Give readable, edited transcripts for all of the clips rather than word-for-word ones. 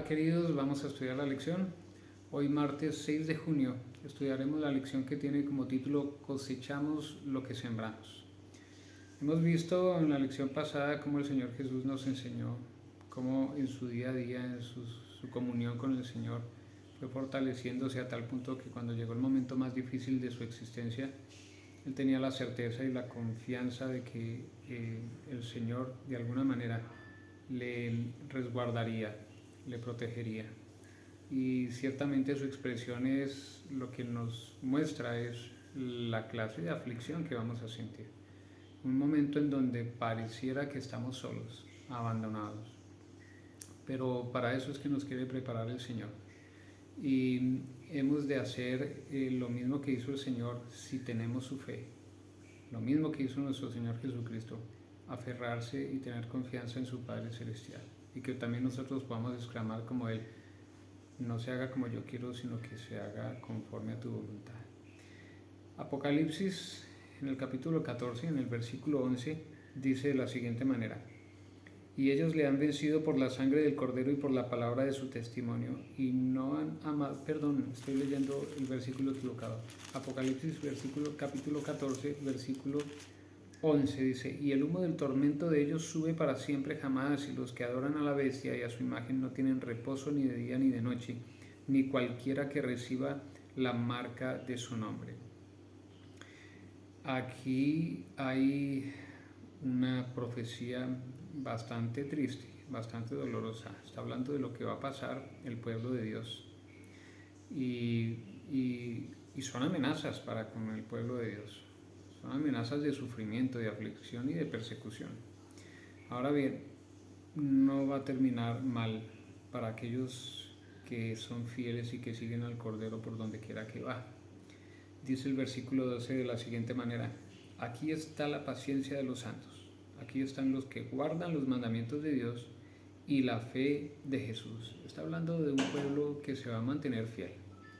queridos, vamos a estudiar la lección. Hoy martes 6 de junio estudiaremos la lección que tiene como título Cosechamos lo que sembramos. Hemos visto en la lección pasada cómo el Señor Jesús nos enseñó, cómo en su día a día, en su comunión con el Señor, fue fortaleciéndose a tal punto que cuando llegó el momento más difícil de su existencia, Él tenía la certeza y la confianza de que el Señor de alguna manera le resguardaría, le protegería. Y ciertamente su expresión es lo que nos muestra es la clase de aflicción que vamos a sentir. Un momento en donde pareciera que estamos solos, abandonados. Pero para eso es que nos quiere preparar el Señor. Y hemos de hacer lo mismo que hizo el Señor si tenemos su fe. Lo mismo que hizo nuestro Señor Jesucristo, aferrarse y tener confianza en su Padre Celestial. Y que también nosotros podamos exclamar como Él, no se haga como yo quiero, sino que se haga conforme a tu voluntad. Apocalipsis, en el capítulo 14, en el versículo 11, dice de la siguiente manera: y ellos le han vencido por la sangre del Cordero y por la palabra de su testimonio, y no han amado, perdón, estoy leyendo el versículo equivocado. Apocalipsis, capítulo 14, versículo 11 dice: y el humo del tormento de ellos sube para siempre jamás, y los que adoran a la bestia y a su imagen no tienen reposo ni de día ni de noche, ni cualquiera que reciba la marca de su nombre. Aquí hay una profecía bastante triste, bastante dolorosa. Está hablando de lo que va a pasar el pueblo de Dios. Y son amenazas para con el pueblo de Dios. Son amenazas de sufrimiento, de aflicción y de persecución. Ahora bien, no va a terminar mal para aquellos que son fieles y que siguen al Cordero por donde quiera que va. Dice el versículo 12 de la siguiente manera: aquí está la paciencia de los santos. Aquí están los que guardan los mandamientos de Dios y la fe de Jesús. Está hablando de un pueblo que se va a mantener fiel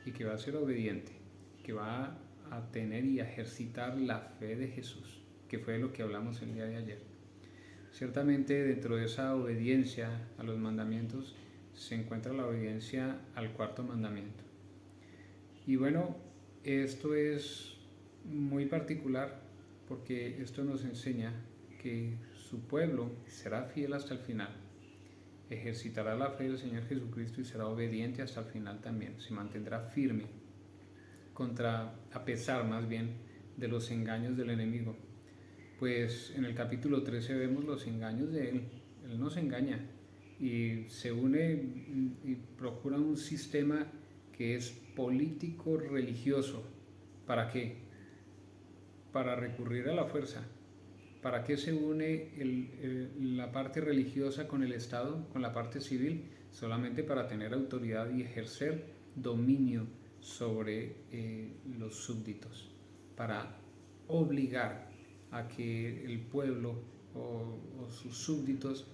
y que va a ser obediente, que va a tener y a ejercitar la fe de Jesús, que fue lo que hablamos el día de ayer. Ciertamente dentro de esa obediencia a los mandamientos se encuentra la obediencia al cuarto mandamiento. Y bueno, esto es muy particular porque esto nos enseña que su pueblo será fiel hasta el final, ejercitará la fe del Señor Jesucristo y será obediente hasta el final también, se mantendrá firme a pesar más bien de los engaños del enemigo. Pues en el capítulo 13 vemos los engaños de él nos engaña y se une y procura un sistema que es político religioso. ¿Para qué? Para recurrir a la fuerza. ¿Para qué se une la parte religiosa con el Estado, con la parte civil? Solamente para tener autoridad y ejercer dominio sobre los súbditos, para obligar a que el pueblo o sus súbditos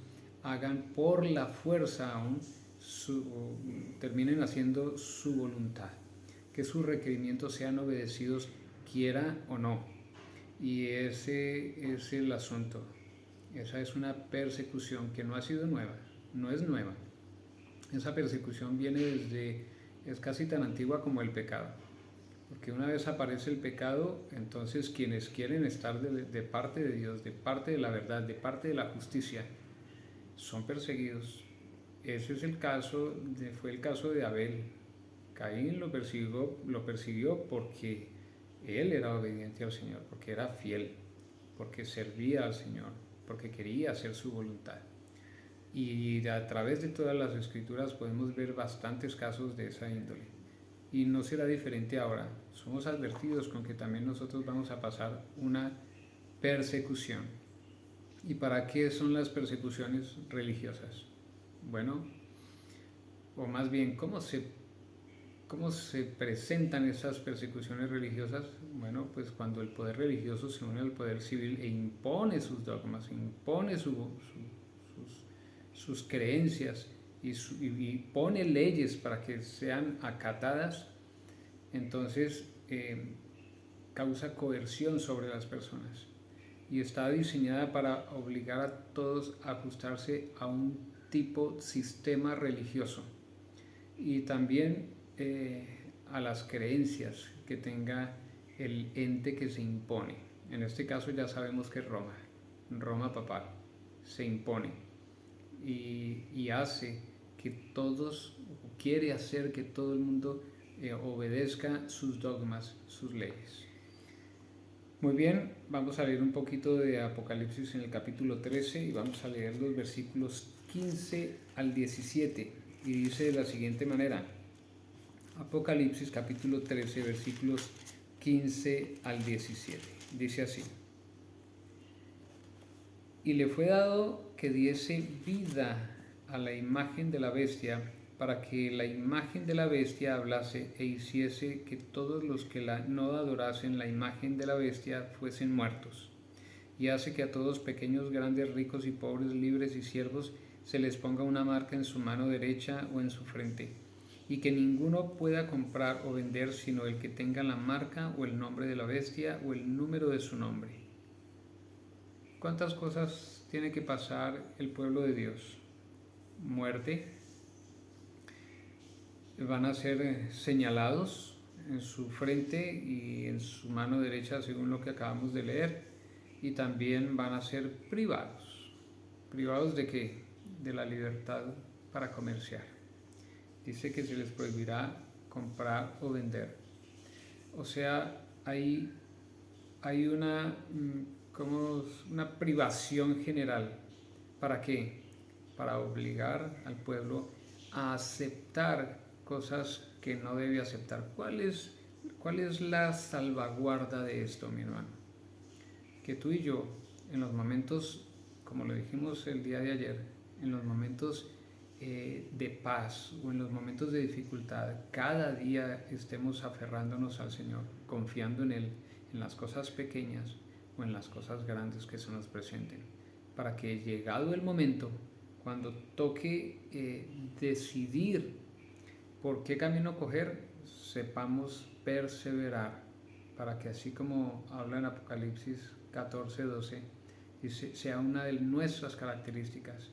hagan por la fuerza aún, terminen haciendo su voluntad, que sus requerimientos sean obedecidos quiera o no. Y ese es el asunto. Esa es una persecución que no ha sido nueva, no es nueva. Esa persecución es casi tan antigua como el pecado. Porque una vez aparece el pecado, entonces quienes quieren estar de parte de Dios, de parte de la verdad, de parte de la justicia, son perseguidos. Ese es fue el caso de Abel. Caín lo persiguió porque él era obediente al Señor, porque era fiel, porque servía al Señor, porque quería hacer su voluntad. Y a través de todas las escrituras podemos ver bastantes casos de esa índole. Y no será diferente ahora. Somos advertidos con que también nosotros vamos a pasar una persecución. ¿Y para qué son las persecuciones religiosas? Bueno, o más bien, ¿cómo se presentan esas persecuciones religiosas? Bueno, pues cuando el poder religioso se une al poder civil e impone sus dogmas, impone sus creencias y pone leyes para que sean acatadas, entonces causa coerción sobre las personas y está diseñada para obligar a todos a ajustarse a un sistema religioso. y también a las creencias que tenga el ente que se impone. En este caso ya sabemos que es Roma papal, se impone y hace que todos, quiere hacer que todo el mundo obedezca sus dogmas, sus leyes. Muy bien, vamos a leer un poquito de Apocalipsis en el capítulo 13 y vamos a leer los versículos 15 al 17 y dice de la siguiente manera: Apocalipsis capítulo 13 versículos 15 al 17, dice así: y le fue dado que diese vida a la imagen de la bestia, para que la imagen de la bestia hablase e hiciese que todos los que no adorasen la imagen de la bestia fuesen muertos. Y hace que a todos, pequeños, grandes, ricos y pobres, libres y siervos, se les ponga una marca en su mano derecha o en su frente, y que ninguno pueda comprar o vender sino el que tenga la marca o el nombre de la bestia o el número de su nombre. ¿Cuántas cosas tiene que pasar el pueblo de Dios? Muerte. Van a ser señalados en su frente y en su mano derecha, según lo que acabamos de leer, y también van a ser privados. ¿Privados de qué? De la libertad para comerciar. Dice que se les prohibirá comprar o vender. O sea, hay una privación general. ¿Para qué? Para obligar al pueblo a aceptar cosas que no debe aceptar. ¿Cuál es la salvaguarda de esto, mi hermano? Que tú y yo, en los momentos, como lo dijimos el día de ayer, en los momentos de paz o en los momentos de dificultad, cada día estemos aferrándonos al Señor, confiando en Él, en las cosas pequeñas o en las cosas grandes que se nos presenten, para que llegado el momento, cuando toque decidir por qué camino coger, sepamos perseverar, para que así como habla en Apocalipsis 14:12, sea una de nuestras características.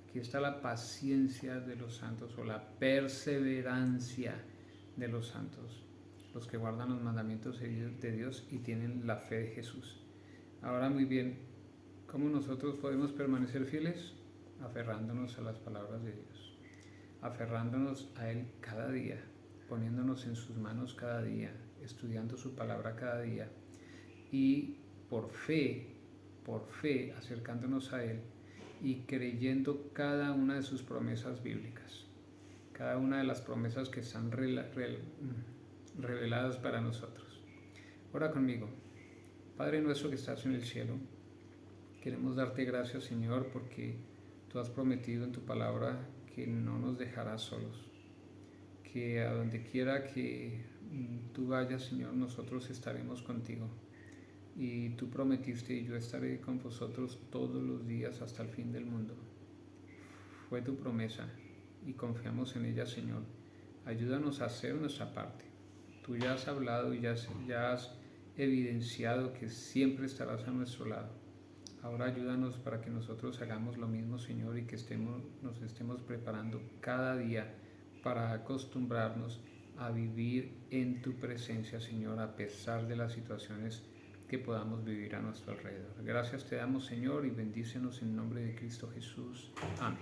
Aquí está la paciencia de los santos, o la perseverancia de los santos, los que guardan los mandamientos de Dios y tienen la fe de Jesús. Ahora, muy bien, ¿cómo nosotros podemos permanecer fieles? Aferrándonos a las palabras de Dios, aferrándonos a Él cada día, poniéndonos en sus manos cada día, estudiando su palabra cada día y por fe, acercándonos a Él y creyendo cada una de sus promesas bíblicas, cada una de las promesas que están reveladas para nosotros. Ora conmigo. Padre nuestro que estás en el cielo, queremos darte gracias, Señor, porque tú has prometido en tu palabra que no nos dejarás solos, que a donde quiera que tú vayas, Señor, nosotros estaremos contigo. Y tú prometiste: y yo estaré con vosotros todos los días hasta el fin del mundo. Fue tu promesa y confiamos en ella, Señor. Ayúdanos a hacer nuestra parte. Tú ya has hablado y ya has evidenciado que siempre estarás a nuestro lado. Ahora ayúdanos para que nosotros hagamos lo mismo, Señor, y que nos estemos preparando cada día para acostumbrarnos a vivir en tu presencia, Señor, a pesar de las situaciones que podamos vivir a nuestro alrededor. Gracias te damos, Señor, y bendícenos en nombre de Cristo Jesús. Amén.